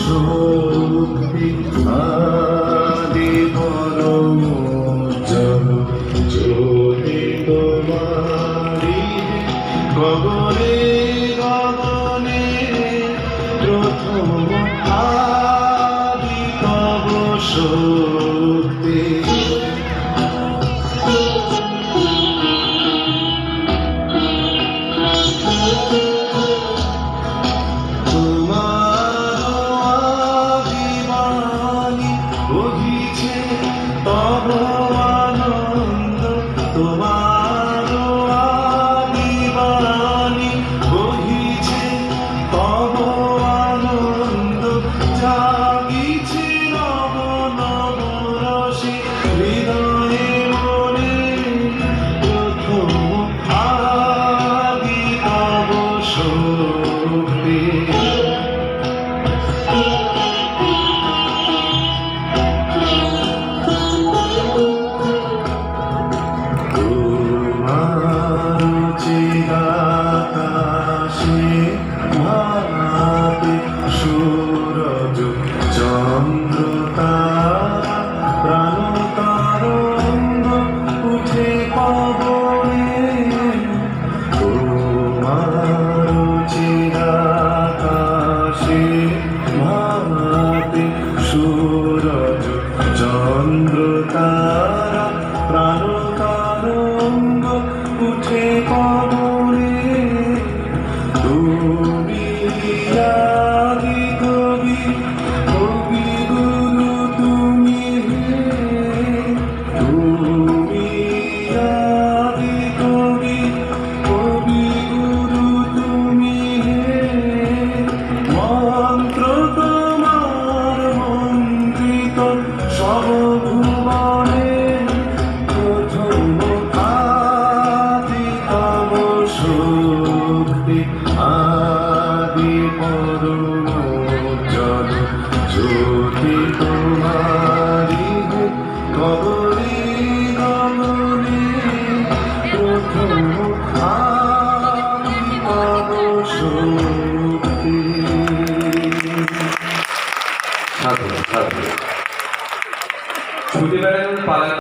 শক্তি আদি পরম জ্যোতি তোমারি গগনে গগনে প্রথম আদি তব শক্তি। বহিছে তব আনন্দ তোমার আদিবাণী বহিছে তব আনন্দ জাগিছে নব নব রসে হৃদয়ে মনে প্রথম আদি তব শক্তি। আকাশে ভাতে সূরজ চন্দ্র তারা প্রাণ তরঙ্গ উঠে পবনে তোমার চিরাকাশে ভাতে সূরজ চন্দ্র তারা প্রাণ তরঙ্গ উঠে পবনে তুমি আদি কবি কবি গুরু তুমি তুমি আদি কবি কবি গুরু তুমি মন্ত্র তোমার মন্ত্রিত সব ভুবনে প্রথম আদি তব শক্তি আদি পরম জল জ্যোতি তোমারি গগনে গগনে প্রথম আদি তব শক্তি। ছুটি বেড়ানোর পালা